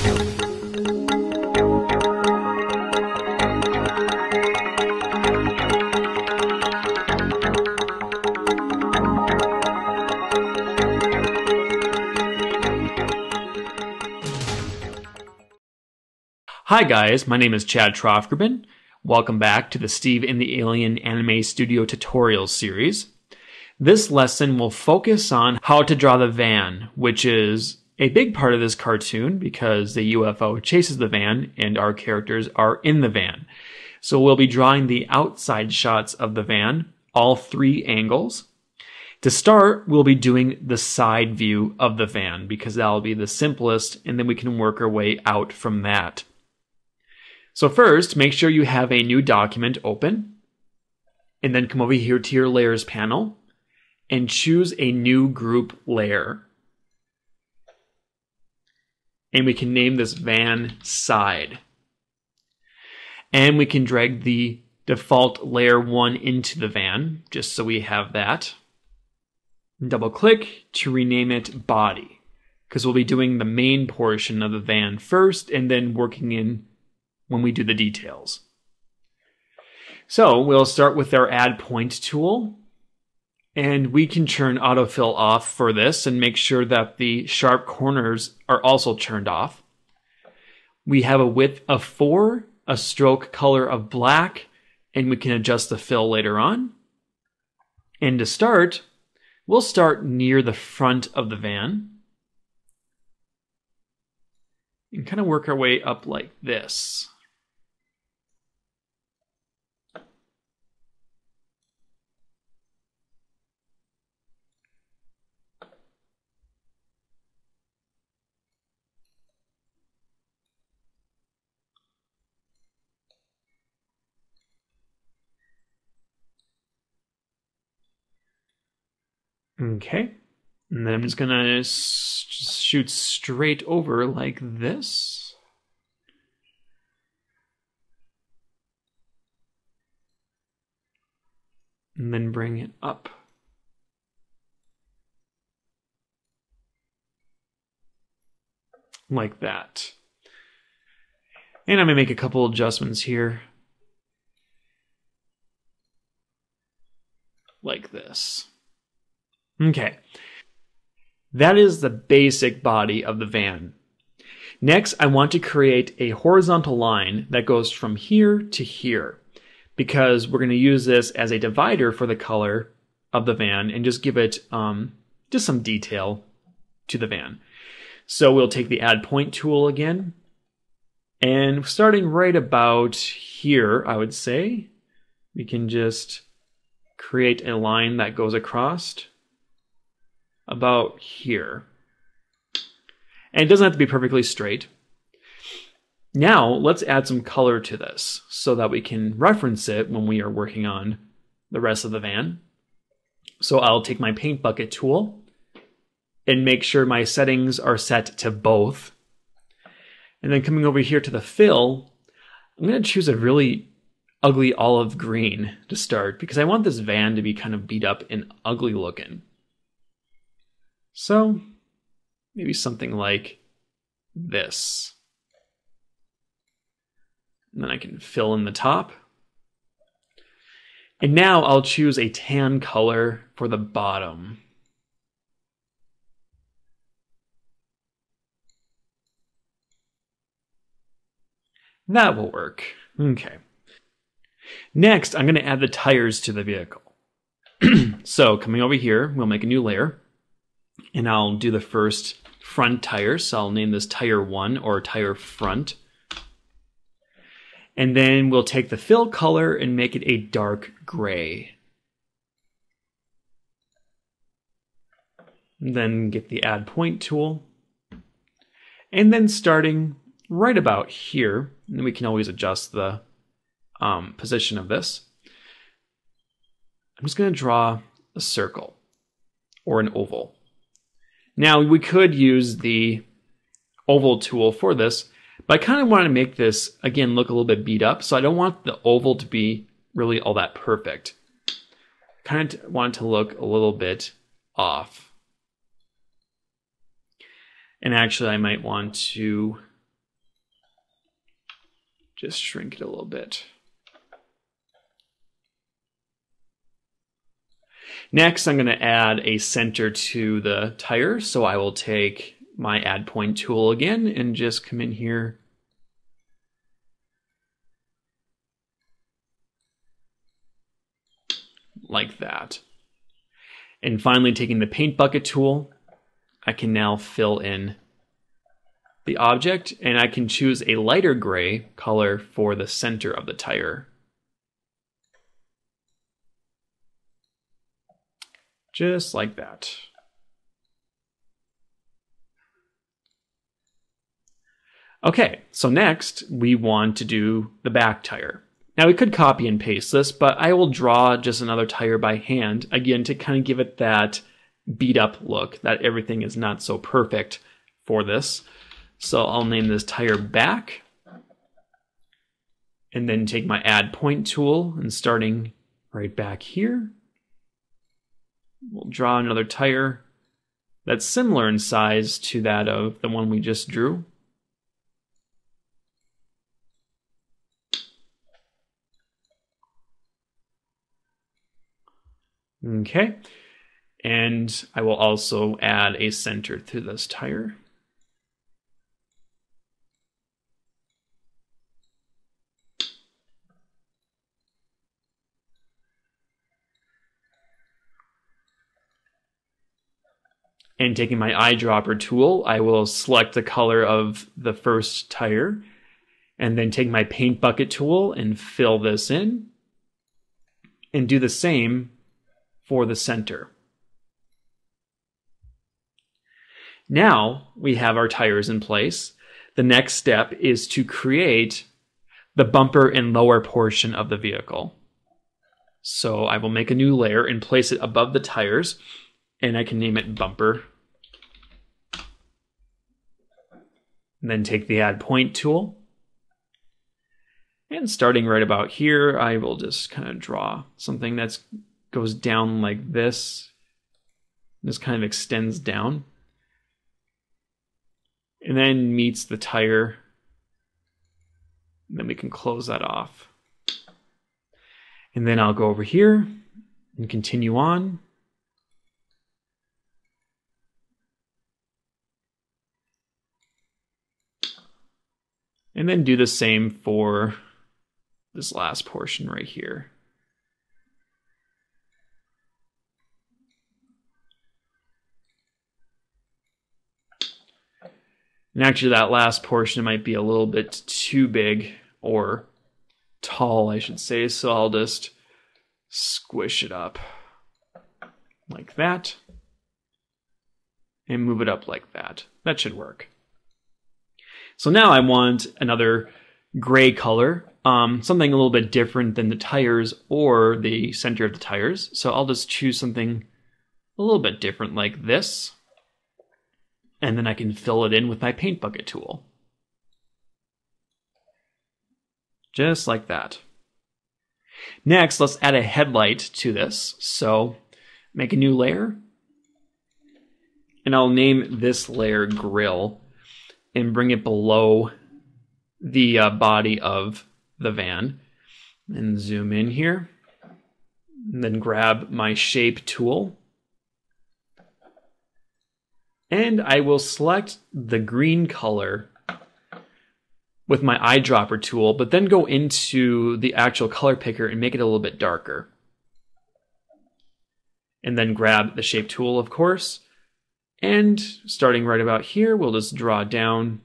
Hi guys, my name is Chad Trofgruben. Welcome back to the Steve and the Alien Anime Studio Tutorials series. This lesson will focus on how to draw the van, which is a big part of this cartoon because the UFO chases the van and our characters are in the van. So we'll be drawing the outside shots of the van, all 3 angles. To start, we'll be doing the side view of the van because that'll be the simplest, and then we can work our way out from that. So first, make sure you have a new document open, and then come over here to your layers panel and choose a new group layer. And we can name this van side. And we can drag the default layer 1 into the van, just so we have that. Double click to rename it body, because we'll be doing the main portion of the van first and then working in when we do the details. So we'll start with our add point tool, and we can turn autofill off for this and make sure that the sharp corners are also turned off. We have a width of 4, a stroke color of black, and we can adjust the fill later on. And to start, we'll start near the front of the van and kind of work our way up like this. Okay, and then I'm just gonna shoot straight over like this. And then bring it up. Like that. And I'm gonna make a couple adjustments here. Like this. Okay, that is the basic body of the van. Next, I want to create a horizontal line that goes from here to here, because we're going to use this as a divider for the color of the van and just give it just some detail to the van. So we'll take the add point tool again, and starting right about here, I would say, we can just create a line that goes across about here. And it doesn't have to be perfectly straight. Now, let's add some color to this so that we can reference it when we are working on the rest of the van. So I'll take my paint bucket tool and make sure my settings are set to both. And then coming over here to the fill, I'm going to choose a really ugly olive green to start because I want this van to be kind of beat up and ugly looking. So maybe something like this. And then I can fill in the top. And now I'll choose a tan color for the bottom. That will work. Okay. Next, I'm going to add the tires to the vehicle. So coming over here, we'll make a new layer. And I'll do the first front tire. So I'll name this tire 1 or tire front. And then we'll take the fill color and make it a dark gray. And then get the add point tool. And then starting right about here, and we can always adjust the position of this. I'm just going to draw a circle or an oval. Now, we could use the oval tool for this, but I kind of want to make this, again, look a little bit beat up, so I don't want the oval to be really all that perfect. I kind of want it to look a little bit off. And actually, I might want to just shrink it a little bit. Next, I'm going to add a center to the tire. So I will take my add point tool again and just come in here. Like that. And finally, taking the paint bucket tool, I can now fill in the object, and I can choose a lighter gray color for the center of the tire. Just like that. Okay, so next we want to do the back tire. Now we could copy and paste this, but I will draw just another tire by hand, again, to kind of give it that beat up look, that everything is not so perfect for this. So I'll name this tire back, and then take my add point tool, and starting right back here, we'll draw another tire that's similar in size to that of the one we just drew. Okay, and I will also add a center to this tire. And taking my eyedropper tool, I will select the color of the first tire, and then take my paint bucket tool and fill this in, and do the same for the center. Now we have our tires in place. The next step is to create the bumper and lower portion of the vehicle. So I will make a new layer and place it above the tires, and I can name it bumper. And then take the add point tool. And starting right about here, I will just kind of draw something that goes down like this. This kind of extends down. And then meets the tire. And then we can close that off. And then I'll go over here and continue on. And then do the same for this last portion right here. And actually that last portion might be a little bit too big, or tall, I should say, so I'll just squish it up like that and move it up like that. That should work. So now I want another gray color, something a little bit different than the tires or the center of the tires. So I'll just choose something a little bit different like this. And then I can fill it in with my paint bucket tool. Just like that. Next, let's add a headlight to this. So make a new layer. And I'll name this layer grill and bring it below the body of the van. And zoom in here. And then grab my shape tool. And I will select the green color with my eyedropper tool, but then go into the actual color picker and make it a little bit darker. And then grab the shape tool, of course. And starting right about here, we'll just draw down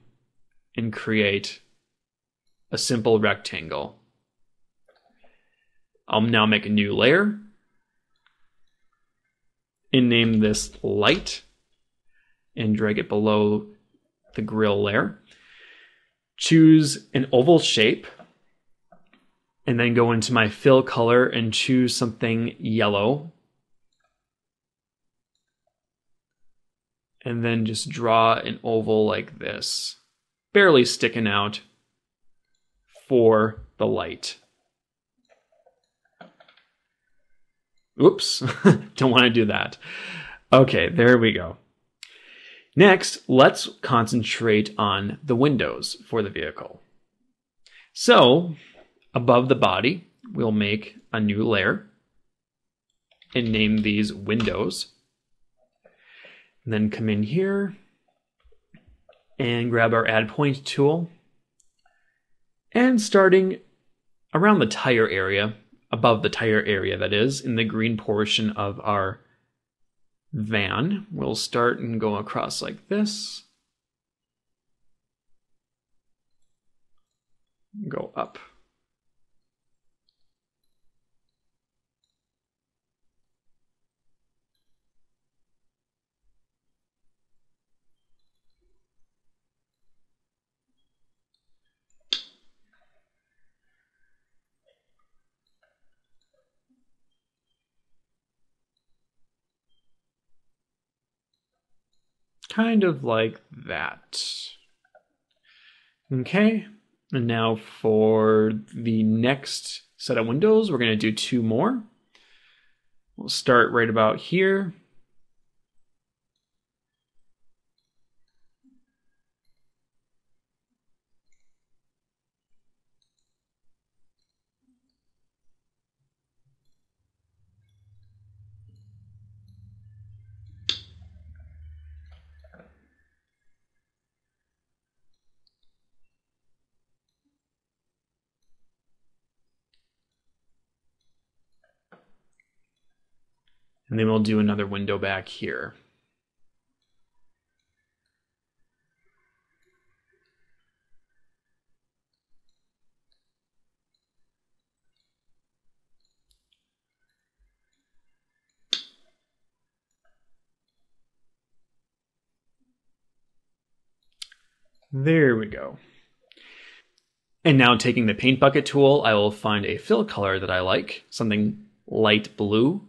and create a simple rectangle. I'll now make a new layer and name this light and drag it below the grill layer. Choose an oval shape and then go into my fill color and choose something yellow. And then just draw an oval like this, barely sticking out for the light. Oops, don't want to do that. Okay, there we go. Next, let's concentrate on the windows for the vehicle. So above the body, we'll make a new layer and name these windows. And then come in here and grab our add point tool. And starting around the tire area, above the tire area that is, in the green portion of our van, we'll start and go across like this. Go up. Kind of like that. Okay, and now for the next set of windows, we're going to do 2 more. We'll start right about here. And then we'll do another window back here. There we go. And now taking the paint bucket tool, I will find a fill color that I like, something light blue.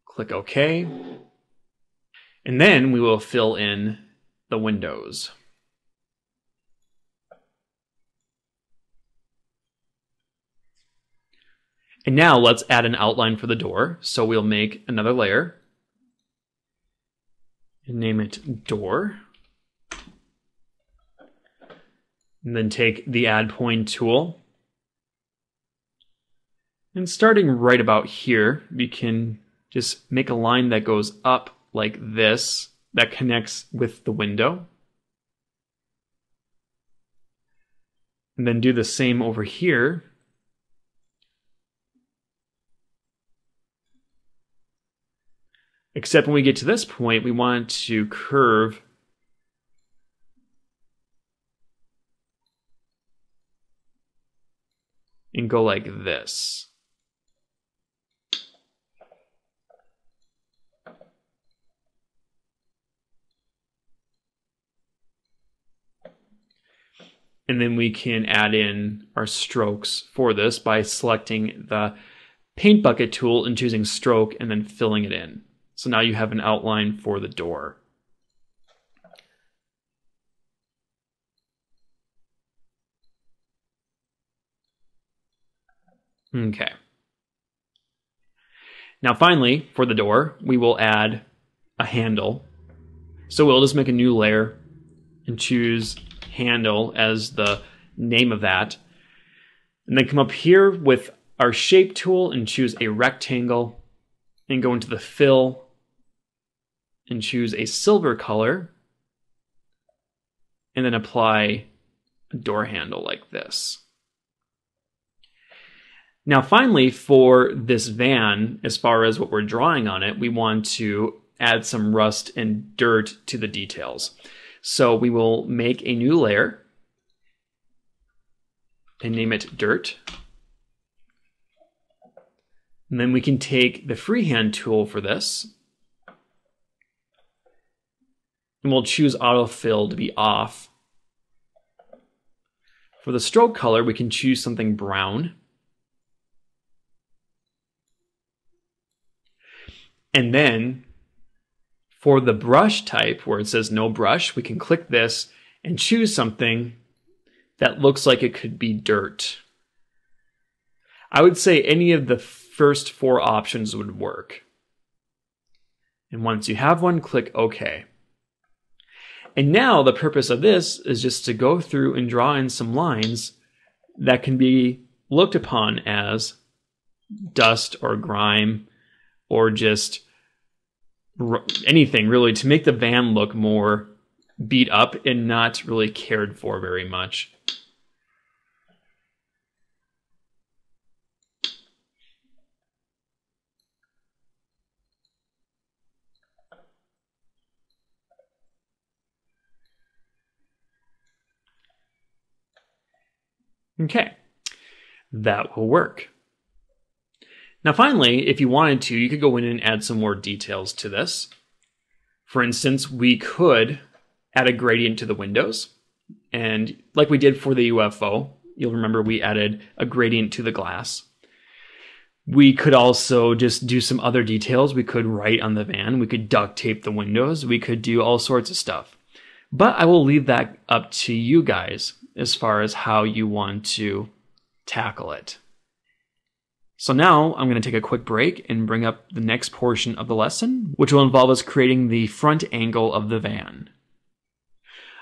Click OK. And then we will fill in the windows. And now let's add an outline for the door. So we'll make another layer and name it door. And then take the add point tool. And starting right about here, we can just make a line that goes up like this that connects with the window. And then do the same over here. Except when we get to this point, we want to curve and go like this. And then we can add in our strokes for this by selecting the paint bucket tool and choosing stroke and then filling it in. So now you have an outline for the door. Okay. Now finally, for the door, we will add a handle. So we'll just make a new layer and choose handle as the name of that. And then come up here with our shape tool and choose a rectangle and go into the fill and choose a silver color and then apply a door handle like this. Now finally, for this van, as far as what we're drawing on it, we want to add some rust and dirt to the details. So we will make a new layer and name it dirt. And then we can take the freehand tool for this. And we'll choose autofill to be off. For the stroke color, we can choose something brown. And then for the brush type, where it says no brush, we can click this and choose something that looks like it could be dirt. I would say any of the first 4 options would work. And once you have one, click OK. And now the purpose of this is just to go through and draw in some lines that can be looked upon as dust or grime or just anything really to make the van look more beat up and not really cared for very much. Okay, that will work. Now finally, if you wanted to, you could go in and add some more details to this. For instance, we could add a gradient to the windows. And like we did for the UFO, you'll remember we added a gradient to the glass. We could also just do some other details. We could write on the van. We could duct tape the windows. We could do all sorts of stuff. But I will leave that up to you guys as far as how you want to tackle it. So now I'm going to take a quick break and bring up the next portion of the lesson, which will involve us creating the front angle of the van.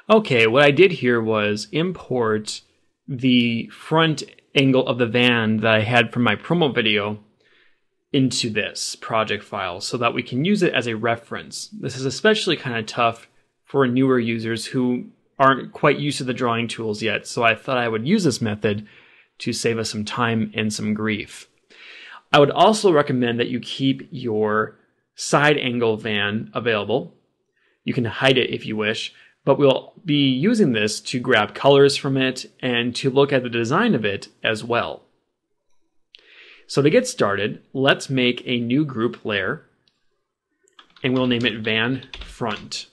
Okay, what I did here was import the front angle of the van that I had from my promo video into this project file so that we can use it as a reference. This is especially kind of tough for newer users who aren't quite used to the drawing tools yet, so I thought I would use this method to save us some time and some grief. I would also recommend that you keep your side angle van available. You can hide it if you wish, but we'll be using this to grab colors from it and to look at the design of it as well. So to get started, let's make a new group layer, and we'll name it Van Front.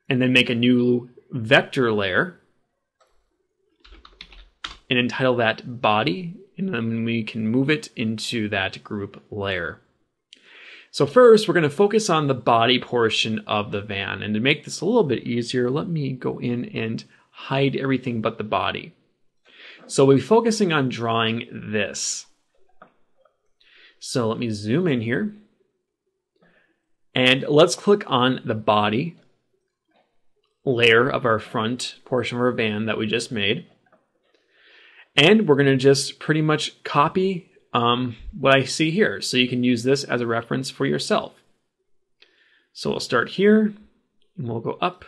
And then make a new vector layer and entitle that Body, and then we can move it into that group layer. So first, we're going to focus on the body portion of the van. And to make this a little bit easier, let me go in and hide everything but the body. So we'll be focusing on drawing this. So let me zoom in here. And let's click on the body layer of our front portion of our van that we just made. And we're going to just pretty much copy what I see here. So you can use this as a reference for yourself. So we'll start here and we'll go up.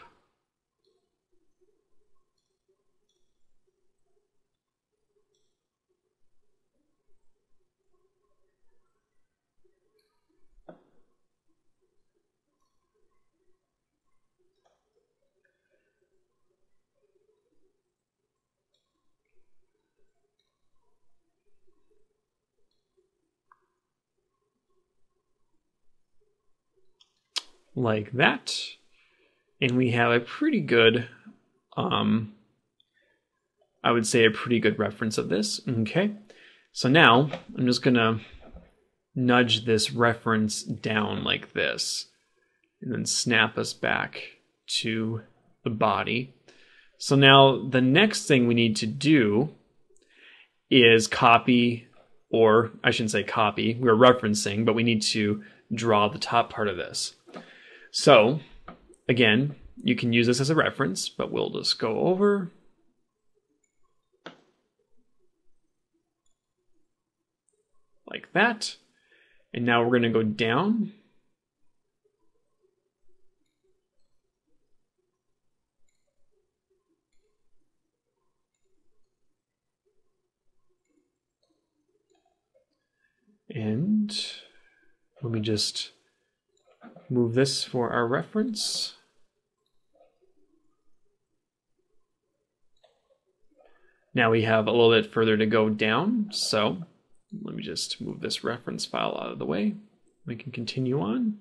Like that. And we have a pretty good, I would say a pretty good reference of this. Okay. So now I'm just going to nudge this reference down like this and then snap us back to the body. So now the next thing we need to do is copy, or I shouldn't say copy, we're referencing, but we need to draw the top part of this. So, again, you can use this as a reference, but we'll just go over. Like that. And now we're going to go down. And let me just move this for our reference. Now we have a little bit further to go down, so let me just move this reference file out of the way. We can continue on.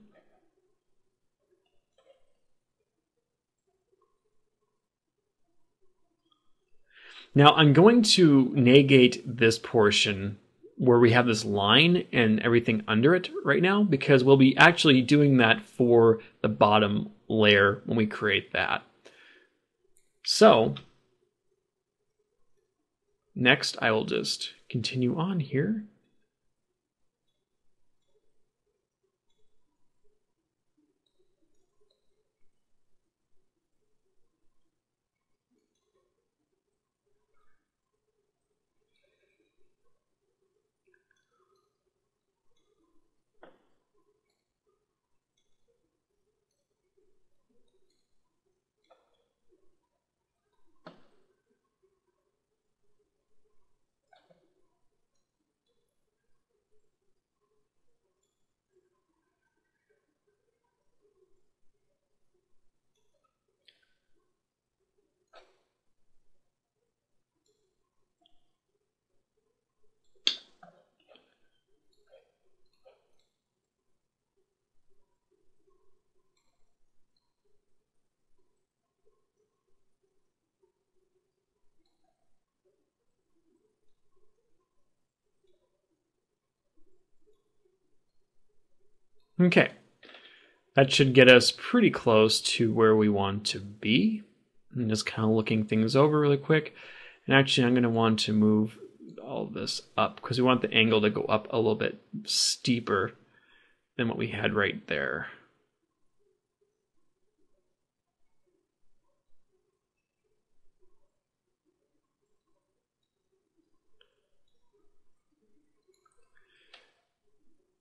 Now I'm going to negate this portion where we have this line and everything under it right now, because we'll be actually doing that for the bottom layer when we create that. So next I will just continue on here. Okay, that should get us pretty close to where we want to be. I'm just kind of looking things over really quick. And actually, I'm going to want to move all this up because we want the angle to go up a little bit steeper than what we had right there.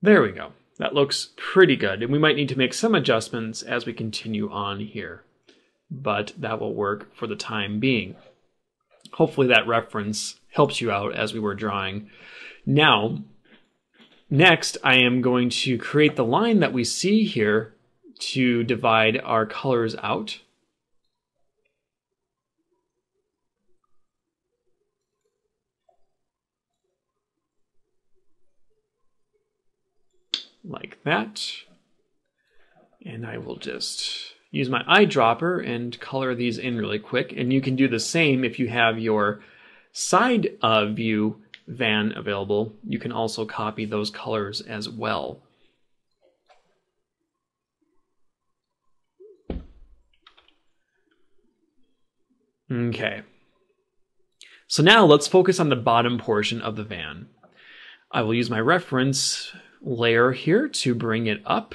There we go. That looks pretty good. And we might need to make some adjustments as we continue on here, but that will work for the time being. Hopefully that reference helps you out as we were drawing. Now, next I am going to create the line that we see here to divide our colors out. Like that. And I will just use my eyedropper and color these in really quick. And you can do the same if you have your side view van available. You can also copy those colors as well. Okay. So now let's focus on the bottom portion of the van. I will use my reference layer here to bring it up.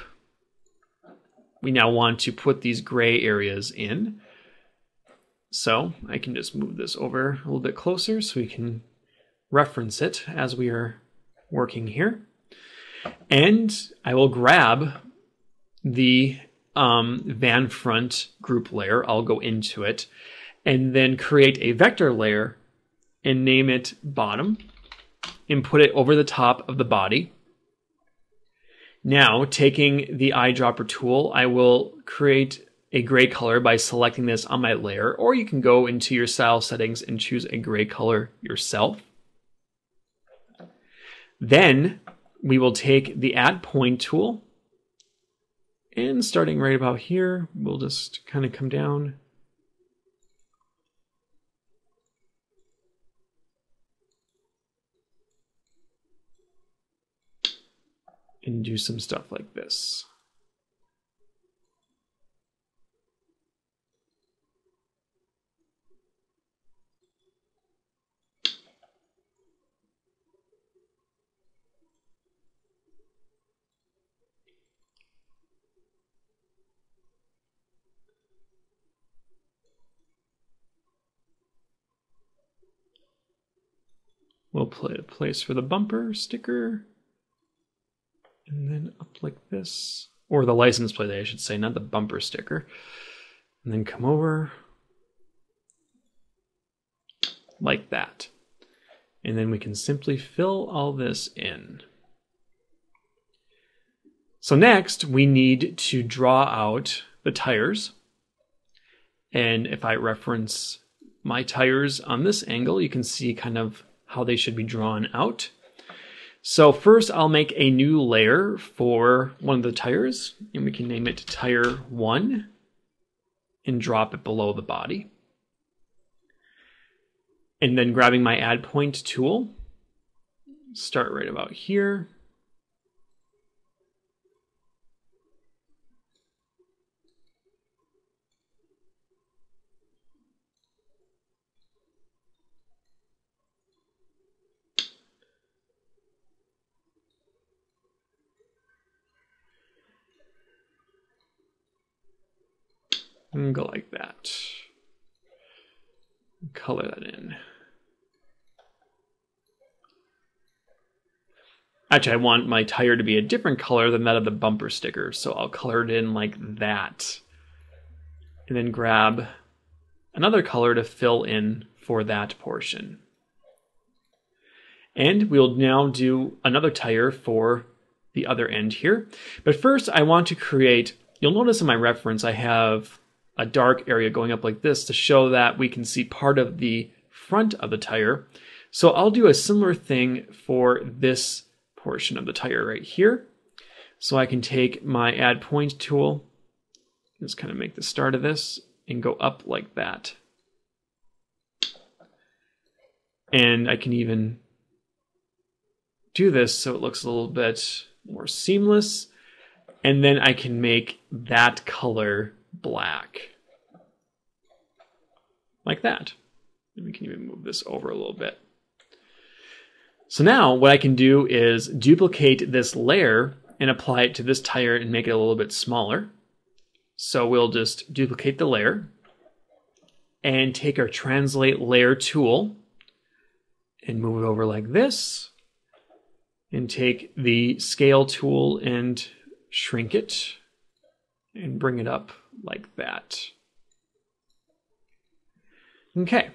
We now want to put these gray areas in. So I can just move this over a little bit closer so we can reference it as we are working here. And I will grab the van front group layer. I'll go into it and then create a vector layer and name it bottom and put it over the top of the body. Now, taking the eyedropper tool, I will create a gray color by selecting this on my layer, or you can go into your style settings and choose a gray color yourself. Then we will take the add point tool, and starting right about here, we'll just kind of come down. And do some stuff like this. We'll play a place for the bumper sticker. And then up like this. Or the license plate, I should say, not the bumper sticker. And then come over. Like that. And then we can simply fill all this in. So next, we need to draw out the tires. And if I reference my tires on this angle, you can see kind of how they should be drawn out. So first I'll make a new layer for one of the tires, and we can name it tire 1 and drop it below the body. And then grabbing my add point tool, start right about here. And go like that. Color that in. Actually, I want my tire to be a different color than that of the bumper sticker, so I'll color it in like that. And then grab another color to fill in for that portion. And we'll now do another tire for the other end here. But first, I want to create, you'll notice in my reference, I have a dark area going up like this to show that we can see part of the front of the tire. So I'll do a similar thing for this portion of the tire right here. So I can take my add point tool, just kind of make the start of this, and go up like that. And I can even do this so it looks a little bit more seamless And then I can make that color black. Like that. And we can even move this over a little bit. So now what I can do is duplicate this layer and apply it to this tire and make it a little bit smaller. So we'll just duplicate the layer and take our translate layer tool and move it over like this, and take the scale tool and shrink it and bring it up like that. Okay.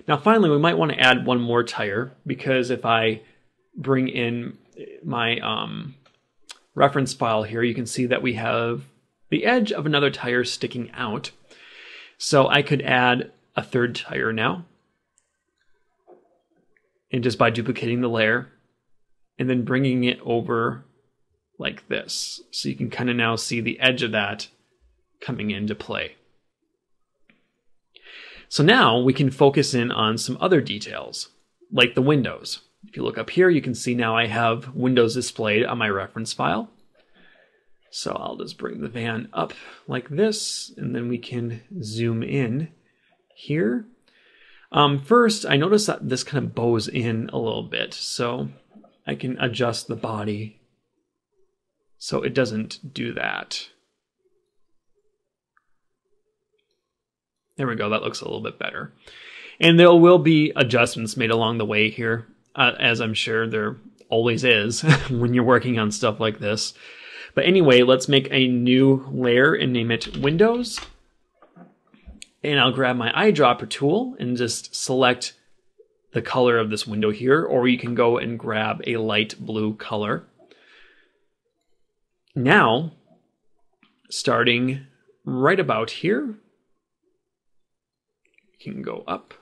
Now finally, we might want to add one more tire, because if I bring in my reference file here, you can see that we have the edge of another tire sticking out. So I could add a third tire now, and just by duplicating the layer and then bringing it over like this. So you can kind of now see the edge of that coming into play. So now we can focus in on some other details, like the windows. If you look up here, you can see now I have windows displayed on my reference file. So I'll just bring the van up like this, and then we can zoom in here. First, I notice that this kind of bows in a little bit, so I can adjust the body so it doesn't do that. There we go, that looks a little bit better. And there will be adjustments made along the way here, as I'm sure there always is when you're working on stuff like this. But anyway, let's make a new layer and name it Windows. And I'll grab my eyedropper tool and just select the color of this window here, or you can go and grab a light blue color. Now, starting right about here, you can go up.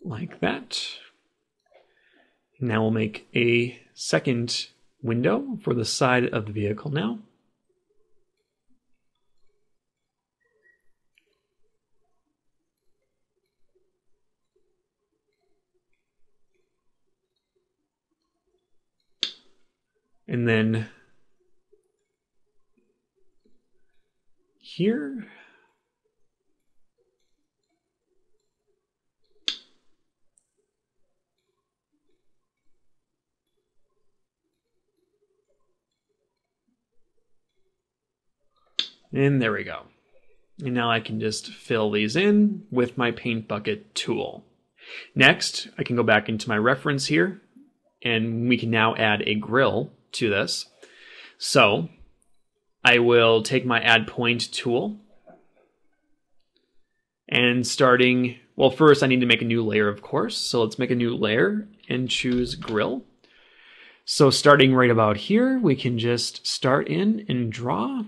Like that. Now we'll make a second window for the side of the vehicle now. And then here. And there we go. And now I can just fill these in with my paint bucket tool. Next, I can go back into my reference here, and we can now add a grill to this. So I will take my add point tool, and starting, well, first I need to make a new layer, of course. So let's make a new layer and choose grill. So starting right about here, we can just start in and draw.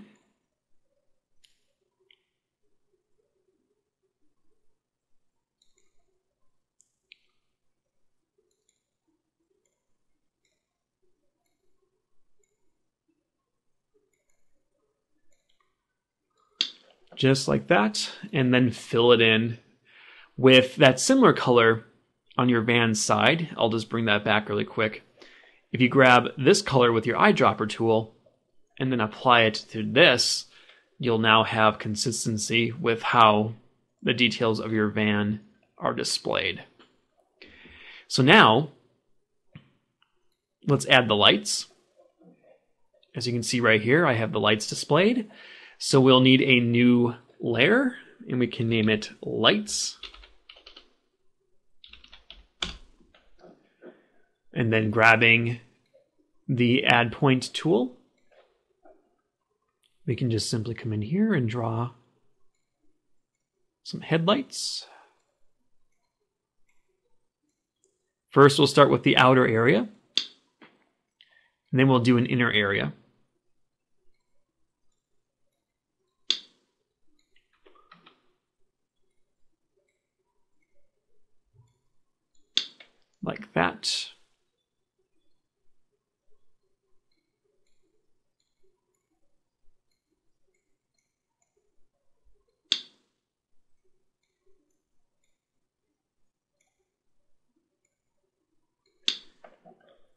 Just like that, and then fill it in with that similar color on your van's side. I'll just bring that back really quick. If you grab this color with your eyedropper tool and then apply it to this, you'll now have consistency with how the details of your van are displayed. So now, let's add the lights. As you can see right here, I have the lights displayed. So we'll need a new layer, and we can name it Lights. And then grabbing the Add Point tool, we can just simply come in here and draw some headlights. First, we'll start with the outer area, and then we'll do an inner area. Like that.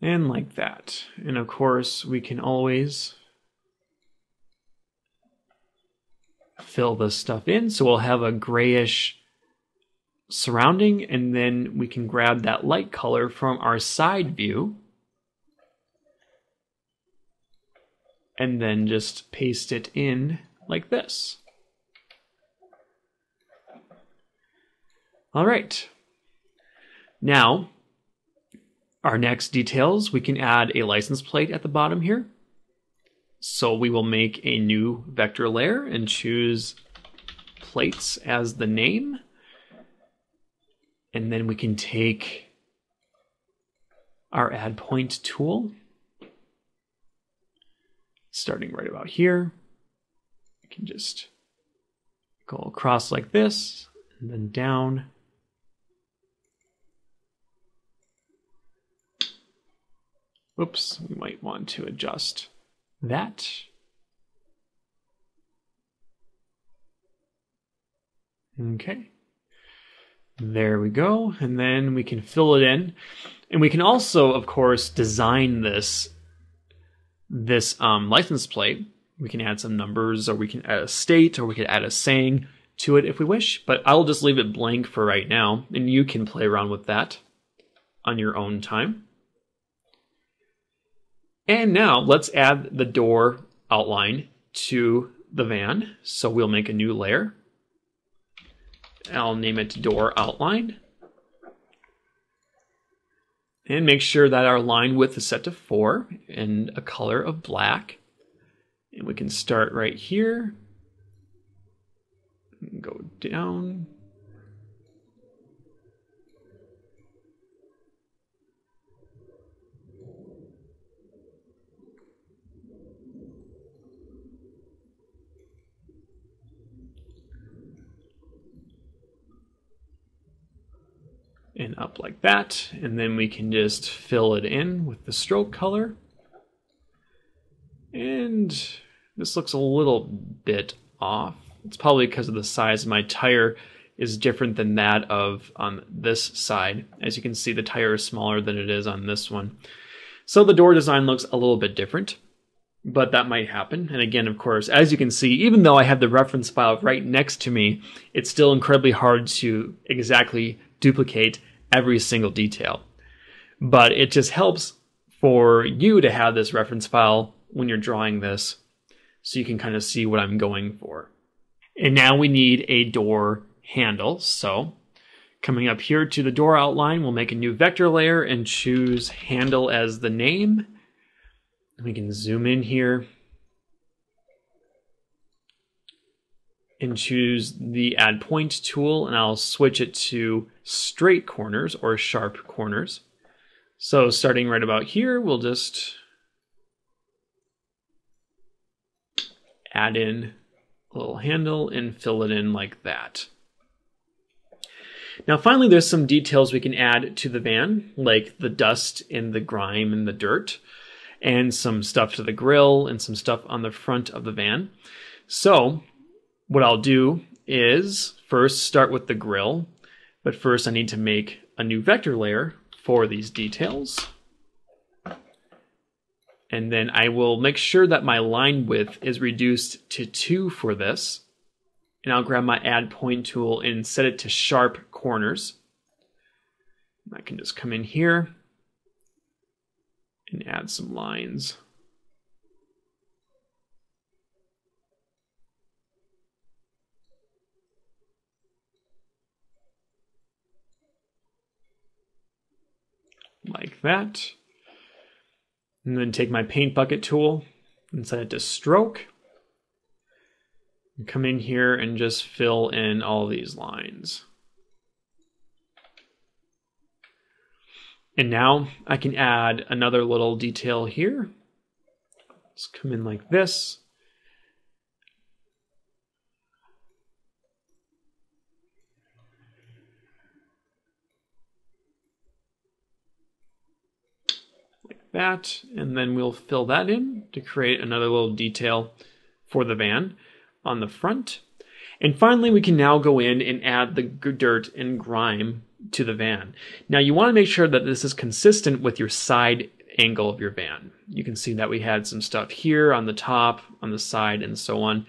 And like that. And of course, we can always fill this stuff in. So we'll have a grayish surrounding, and then we can grab that light color from our side view and then just paste it in like this. All right. Now, our next details, we can add a license plate at the bottom here. So we will make a new vector layer and choose plates as the name. And then we can take our add point tool, starting right about here. We can just go across like this, and then down. Oops, we might want to adjust that. Okay. There we go. And then we can fill it in. And we can also, of course, design this license plate. We can add some numbers, or we can add a state, or we could add a saying to it if we wish. But I'll just leave it blank for right now. And you can play around with that on your own time. And now let's add the door outline to the van. So we'll make a new layer. I'll name it door outline. And make sure that our line width is set to 4 and a color of black. And we can start right here. Go down. And up like that, and then we can just fill it in with the stroke color. And this looks a little bit off. It's probably because of the size. My tire is different than that of on this side. As you can see, the tire is smaller than it is on this one. So the door design looks a little bit different, but that might happen. And again, of course, as you can see, even though I have the reference file right next to me, it's still incredibly hard to exactly duplicate every single detail. But it just helps for you to have this reference file when you're drawing this, so you can kind of see what I'm going for. And now we need a door handle. So coming up here to the door outline, we'll make a new vector layer and choose handle as the name. We can zoom in here and choose the add point tool, and I'll switch it to straight corners or sharp corners. So starting right about here, we'll just add in a little handle and fill it in like that. Now finally, there's some details we can add to the van, like the dust and the grime and the dirt, and some stuff to the grill and some stuff on the front of the van. So what I'll do is first start with the grill, but first I need to make a new vector layer for these details. And then I will make sure that my line width is reduced to 2 for this. And I'll grab my add point tool and set it to sharp corners. I can just come in here and add some lines. Like that. And then take my paint bucket tool and set it to stroke. And come in here and just fill in all these lines. And now I can add another little detail here. Let's come in like this. That, and then we'll fill that in to create another little detail for the van on the front. And finally, we can now go in and add the dirt and grime to the van. Now you want to make sure that this is consistent with your side angle of your van. You can see that we had some stuff here on the top, on the side, and so on.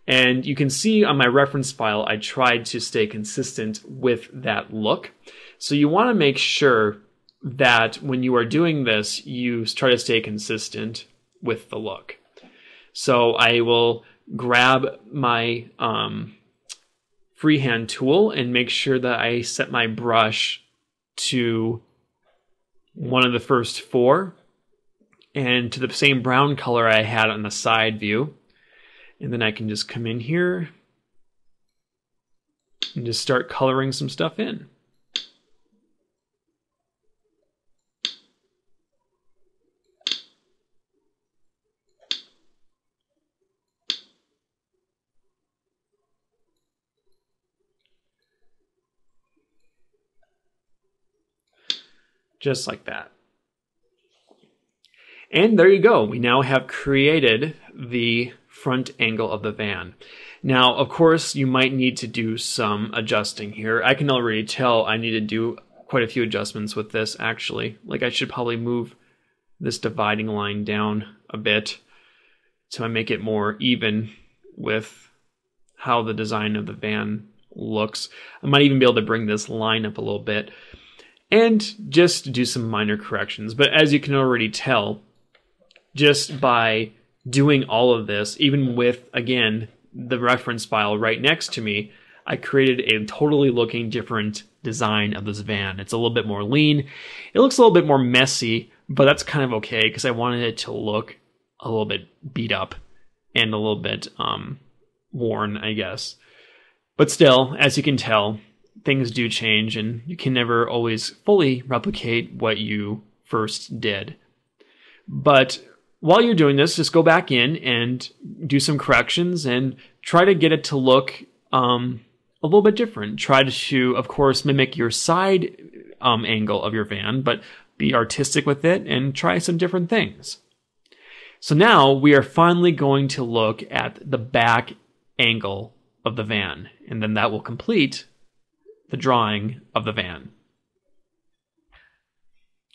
And you can see on my reference file, I tried to stay consistent with that look. So you want to make sure that when you are doing this, you try to stay consistent with the look. So I will grab my freehand tool and make sure that I set my brush to one of the first four and to the same brown color I had on the side view. And then I can just come in here and just start coloring some stuff in. Just like that. And there you go. We now have created the front angle of the van. Now, of course, you might need to do some adjusting here. I can already tell I need to do quite a few adjustments with this, actually. Like, I should probably move this dividing line down a bit so I make it more even with how the design of the van looks. I might even be able to bring this line up a little bit and just do some minor corrections. But as you can already tell, just by doing all of this, even with, again, the reference file right next to me, I created a totally looking different design of this van. It's a little bit more lean. It looks a little bit more messy, but that's kind of okay because I wanted it to look a little bit beat up and a little bit worn, I guess. But still, as you can tell, things do change and you can never always fully replicate what you first did. But while you're doing this, just go back in and do some corrections and try to get it to look a little bit different. Try to, of course, mimic your side angle of your van, but be artistic with it and try some different things. So now we are finally going to look at the back angle of the van, and then that will complete the drawing of the van.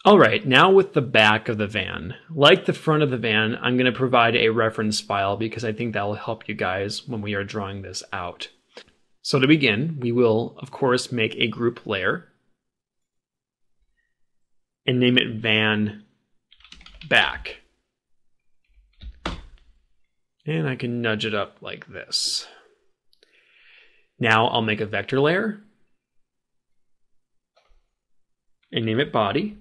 All right, now with the back of the van, like the front of the van, I'm going to provide a reference file because I think that will help you guys when we are drawing this out. So to begin, we will, of course, make a group layer and name it van back. And I can nudge it up like this. Now I'll make a vector layer and name it body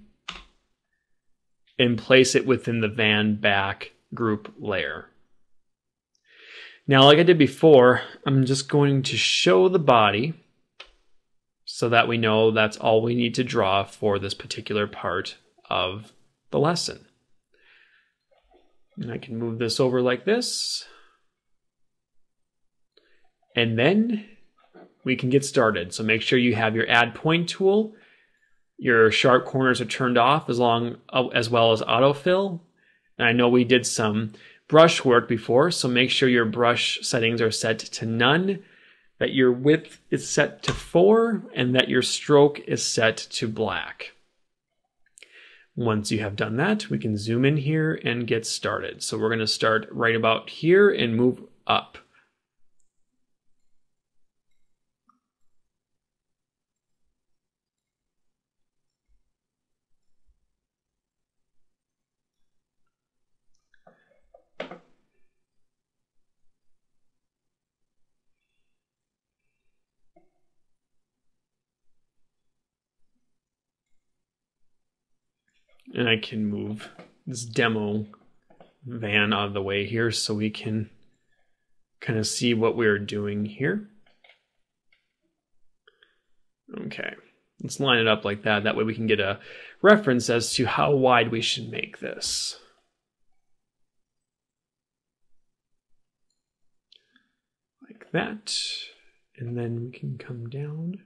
and place it within the van back group layer. Now, like I did before, I'm just going to show the body so that we know that's all we need to draw for this particular part of the lesson. And I can move this over like this. And then we can get started. So make sure you have your add point tool. Your sharp corners are turned off as well as autofill. And I know we did some brush work before, so make sure your brush settings are set to none, that your width is set to 4, and that your stroke is set to black. Once you have done that, we can zoom in here and get started. So we're going to start right about here and move up. And I can move this demo van out of the way here so we can kind of see what we're doing here. Okay, let's line it up like that. That way we can get a reference as to how wide we should make this. Like that. And then we can come down.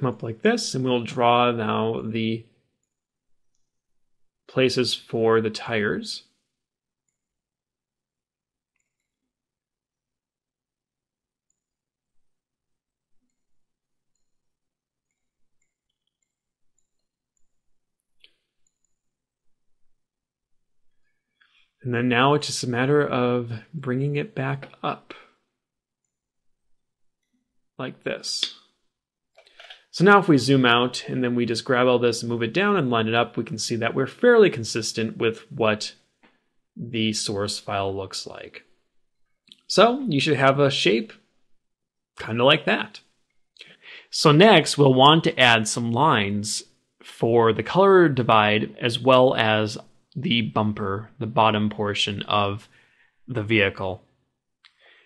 come up like this, and we'll draw now the places for the tires. And then now it's just a matter of bringing it back up like this. So now if we zoom out and then we just grab all this and move it down and line it up, we can see that we're fairly consistent with what the source file looks like. So you should have a shape kind of like that. So next we'll want to add some lines for the color divide as well as the bumper, the bottom portion of the vehicle.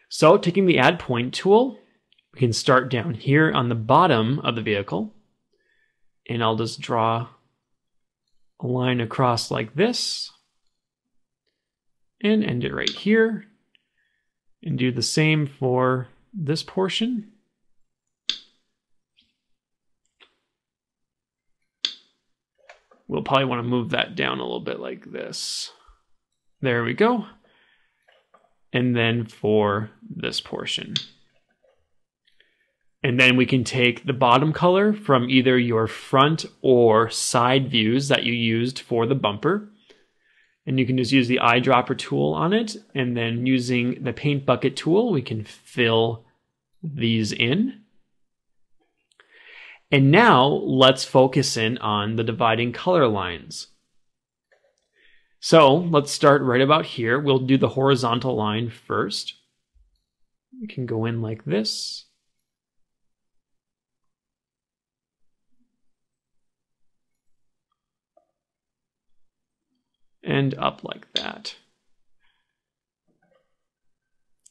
So taking the add point tool, we can start down here on the bottom of the vehicle, and I'll just draw a line across like this and end it right here, and do the same for this portion. We'll probably want to move that down a little bit like this. There we go. And then for this portion. And then we can take the bottom color from either your front or side views that you used for the bumper. And you can just use the eyedropper tool on it. And then using the paint bucket tool, we can fill these in. And now let's focus in on the dividing color lines. So let's start right about here. We'll do the horizontal line first. We can go in like this. And up like that.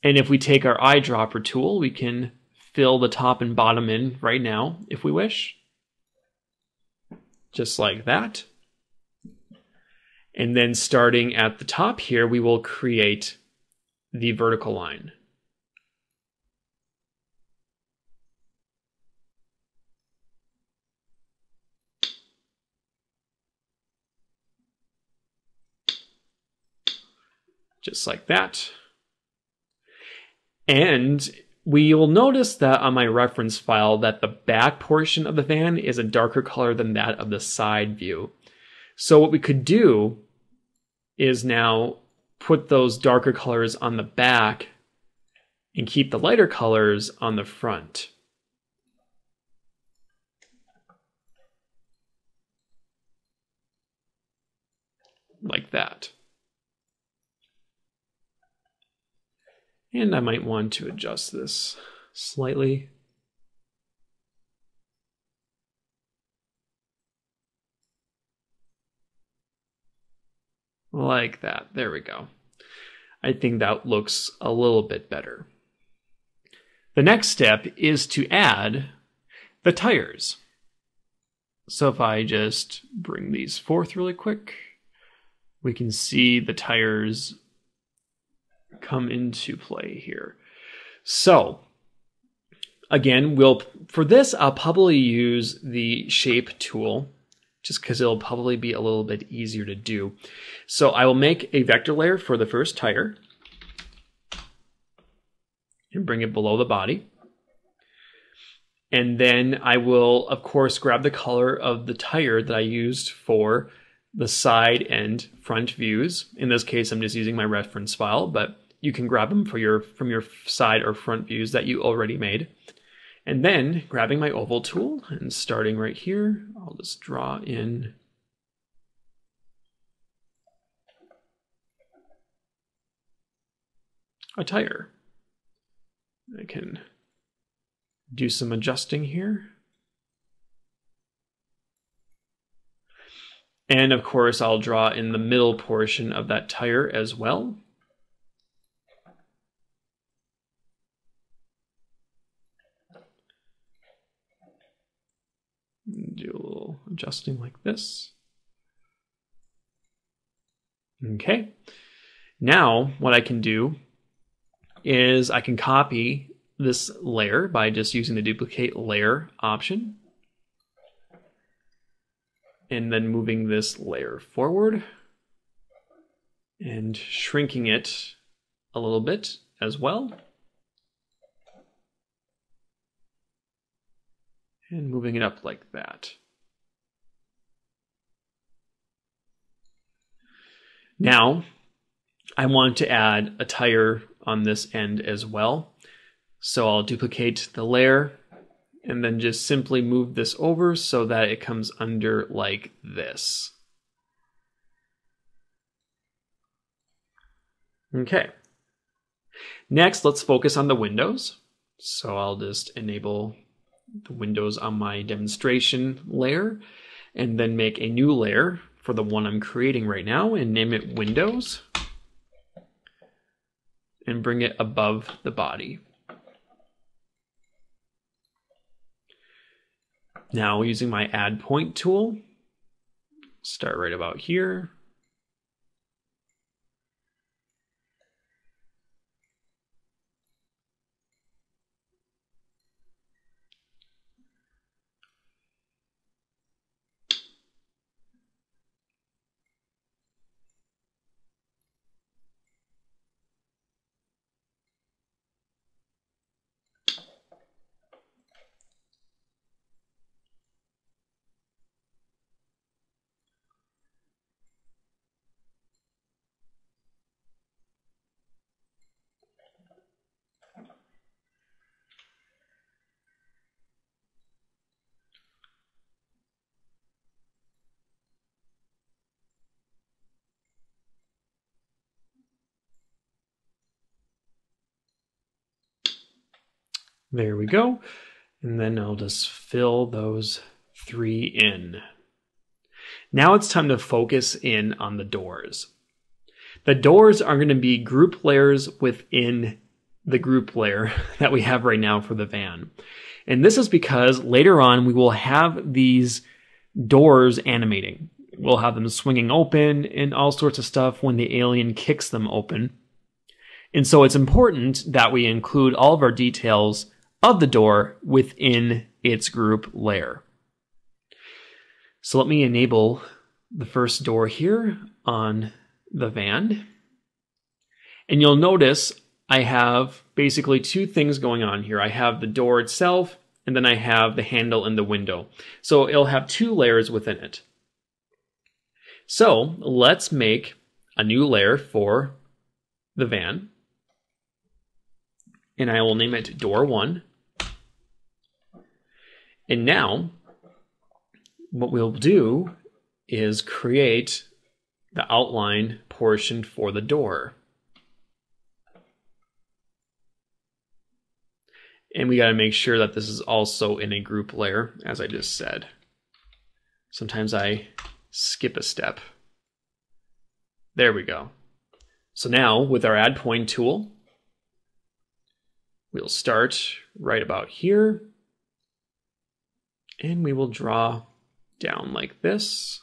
And if we take our eyedropper tool, we can fill the top and bottom in right now if we wish. Just like that. And then starting at the top here, we will create the vertical line. Just like that. And we'll notice that on my reference file that the back portion of the van is a darker color than that of the side view. So what we could do is now put those darker colors on the back and keep the lighter colors on the front. Like that. And I might want to adjust this slightly. Like that. There we go. I think that looks a little bit better. The next step is to add the tires. So if I just bring these forth really quick, we can see the tires come into play here. So again, for this, I'll probably use the shape tool just because it'll probably be a little bit easier to do. So I will make a vector layer for the first tire and bring it below the body. And then I will, of course, grab the color of the tire that I used for the side and front views. In this case, I'm just using my reference file, but you can grab them from your side or front views that you already made. And then grabbing my oval tool and starting right here, I'll just draw in a tire. I can do some adjusting here. And of course, I'll draw in the middle portion of that tire as well. Do a little adjusting like this. Okay. Now, what I can do is I can copy this layer by just using the duplicate layer option. and then moving this layer forward and shrinking it a little bit as well. And moving it up like that. Now, I want to add a tire on this end as well. So I'll duplicate the layer and then just simply move this over so that it comes under like this. Okay. Next, let's focus on the windows. So I'll just enable the windows on my demonstration layer and then make a new layer for the one I'm creating right now and name it Windows and bring it above the body. Now, using my Add Point tool, start right about here. There we go. And then I'll just fill those 3 in. Now it's time to focus in on the doors. The doors are going to be group layers within the group layer that we have right now for the van. And this is because later on we will have these doors animating. We'll have them swinging open and all sorts of stuff when the alien kicks them open. And so it's important that we include all of our details of the door within its group layer. So let me enable the first door here on the van. And you'll notice I have basically 2 things going on here. I have the door itself, and then I have the handle and the window. So it'll have 2 layers within it. So let's make a new layer for the van. And I will name it Door 1. And now, what we'll do is create the outline portion for the door. And we got to make sure that this is also in a group layer, as I just said. Sometimes I skip a step. There we go. So now, with our Add Point tool, we'll start right about here. And we will draw down like this.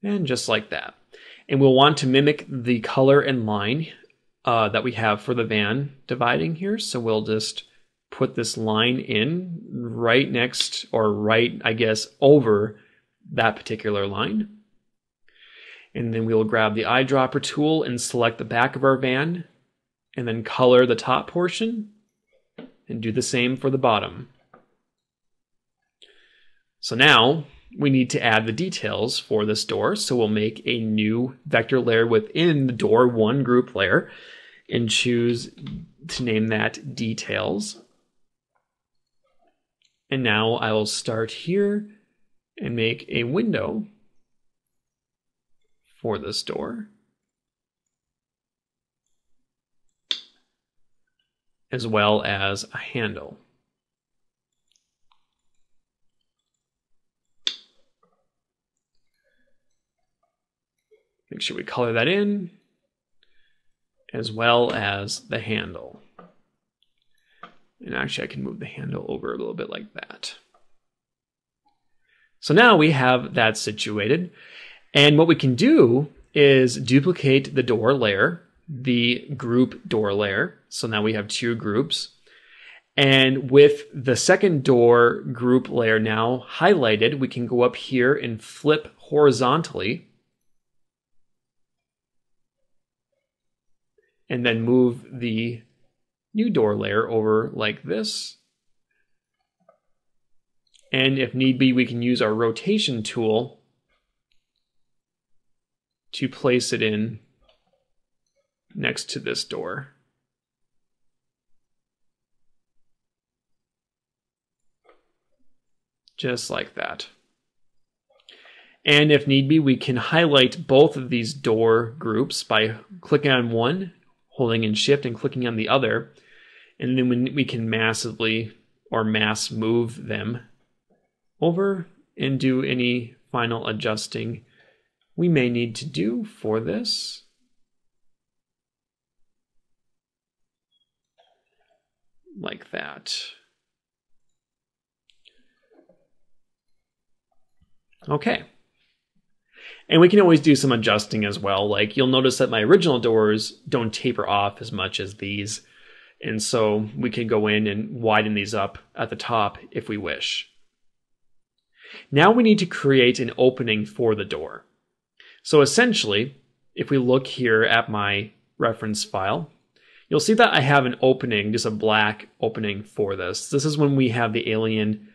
And just like that. And we'll want to mimic the color and line that we have for the van dividing here. So we'll just put this line in right next, or right, I guess, over that particular line. And then we'll grab the eyedropper tool and select the back of our van and then color the top portion and do the same for the bottom. So now we need to add the details for this door. So we'll make a new vector layer within the Door 1 group layer and choose to name that Details. And now I will start here and make a window for this door, as well as a handle. Make sure we color that in, as well as the handle. And actually I can move the handle over a little bit like that. So now we have that situated. And what we can do is duplicate the door layer, the group door layer. So now we have two groups. And with the second door group layer now highlighted, we can go up here and flip horizontally. And then move the new door layer over like this. And if need be, we can use our rotation tool to place it in next to this door. Just like that. And if need be, we can highlight both of these door groups by clicking on one, holding in Shift and clicking on the other. And then we can massively or mass move them over and do any final adjusting we may need to do for this. Like that. Okay. And we can always do some adjusting as well. Like you'll notice that my original doors don't taper off as much as these. And so we can go in and widen these up at the top if we wish. Now we need to create an opening for the door. So essentially, if we look here at my reference file, you'll see that I have an opening, just a black opening for this. This is when we have the alien,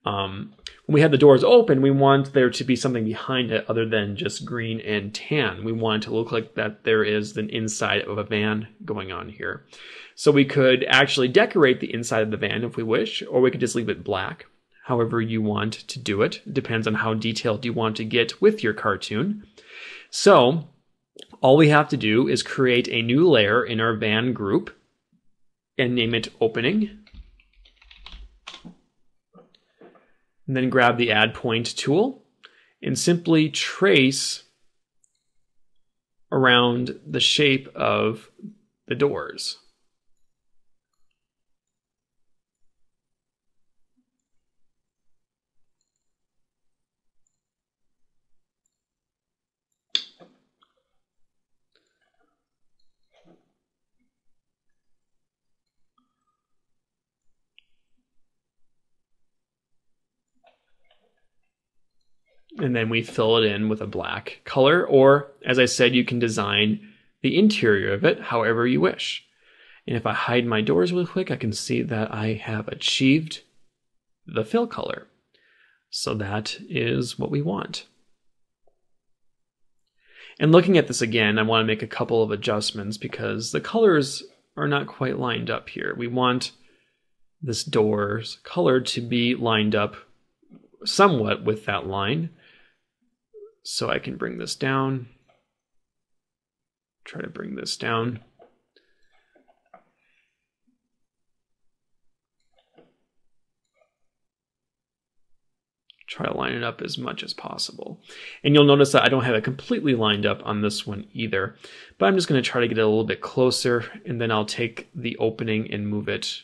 when we have the doors open, we want there to be something behind it other than just green and tan. We want it to look like that there is an inside of a van going on here. So we could actually decorate the inside of the van if we wish, or we could just leave it black. However you want to do it. It depends on how detailed you want to get with your cartoon. So all we have to do is create a new layer in our van group and name it opening. And then grab the add point tool and simply trace around the shape of the doors. And then we fill it in with a black color, or as I said, you can design the interior of it however you wish. And if I hide my doors really quick, I can see that I have achieved the fill color. So that is what we want. And looking at this again, I want to make a couple of adjustments because the colors are not quite lined up here. We want this door's color to be lined up somewhat with that line. So I can bring this down, try to bring this down. Try to line it up as much as possible. And you'll notice that I don't have it completely lined up on this one either, but I'm just going to try to get it a little bit closer, and then I'll take the opening and move it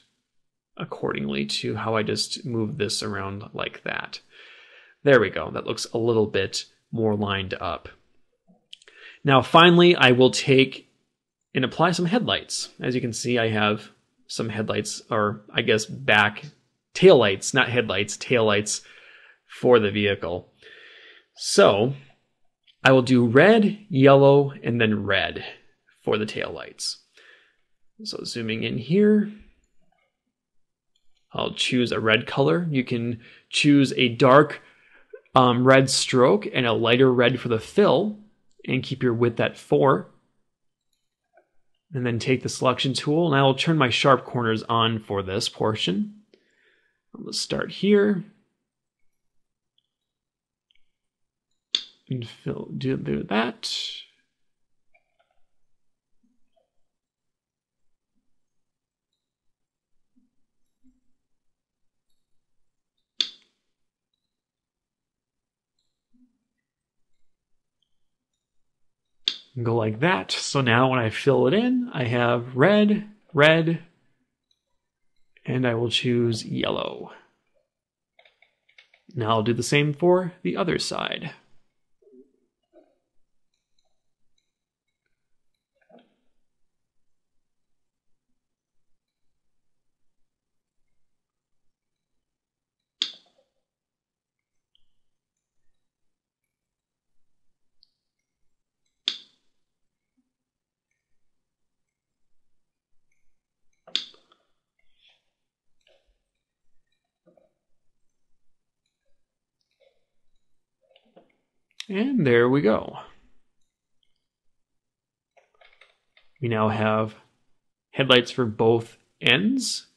accordingly to how I just moved this around like that. There we go. That looks a little bit more lined up. Now finally, I will take and apply some headlights. As you can see, I have some headlights, or I guess back taillights, not headlights, taillights for the vehicle. So I will do red, yellow, and then red for the taillights. So zooming in here, I'll choose a red color. You can choose a dark red stroke and a lighter red for the fill, and keep your width at 4. And then take the selection tool, and I will turn my sharp corners on for this portion. Let's start here. And do that. Go like that. So now when I fill it in, I have red, red, and I will choose yellow. Now I'll do the same for the other side. And there we go. We now have headlights for both ends.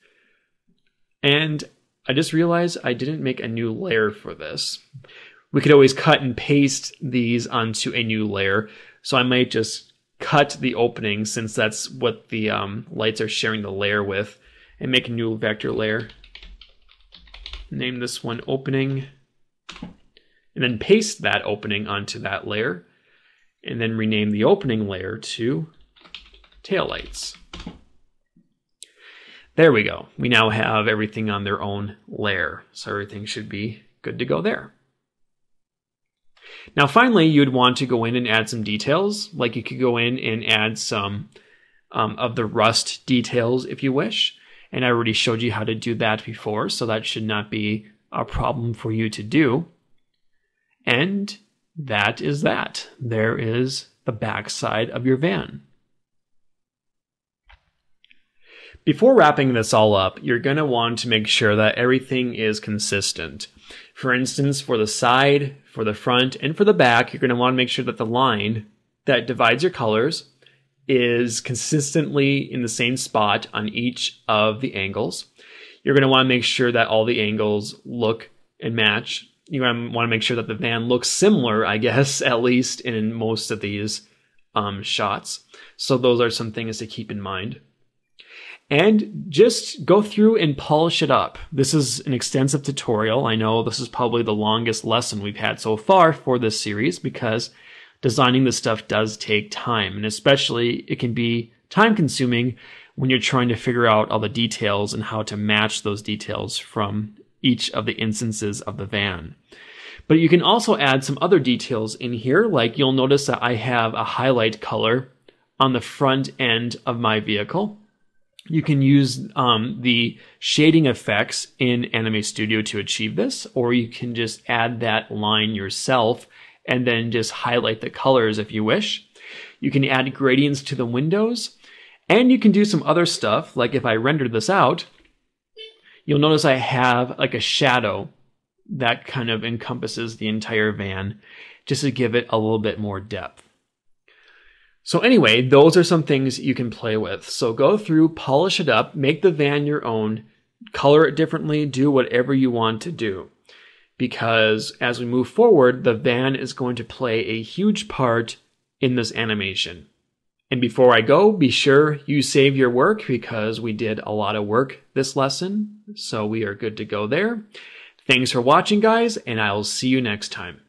And I just realized I didn't make a new layer for this. We could always cut and paste these onto a new layer. So I might just cut the opening, since that's what the lights are sharing the layer with, and make a new vector layer. Name this one opening. And then paste that opening onto that layer, and then rename the opening layer to taillights. There we go. We now have everything on their own layer, so everything should be good to go there. Now finally, you'd want to go in and add some details, like you could go in and add some of the rust details if you wish, and I already showed you how to do that before, so that should not be a problem for you to do. And that is that. There is the backside of your van. Before wrapping this all up, you're going to want to make sure that everything is consistent. For instance, for the side, for the front, and for the back, you're going to want to make sure that the line that divides your colors is consistently in the same spot on each of the angles. You're going to want to make sure that all the angles look and match. You want to make sure that the van looks similar, I guess, at least in most of these shots. So those are some things to keep in mind. And just go through and polish it up. This is an extensive tutorial. I know this is probably the longest lesson we've had so far for this series, because designing this stuff does take time. And especially it can be time consuming when you're trying to figure out all the details and how to match those details from each of the instances of the van. But you can also add some other details in here, like you'll notice that I have a highlight color on the front end of my vehicle. You can use the shading effects in Anime Studio to achieve this, or you can just add that line yourself and then just highlight the colors if you wish. You can add gradients to the windows, and you can do some other stuff, like if I render this out, you'll notice I have like a shadow that kind of encompasses the entire van, just to give it a little bit more depth. So anyway, those are some things you can play with. So go through, polish it up, make the van your own, color it differently, do whatever you want to do. Because as we move forward, the van is going to play a huge part in this animation. And before I go, be sure you save your work, because we did a lot of work this lesson. So we are good to go there. Thanks for watching, guys, and I'll see you next time.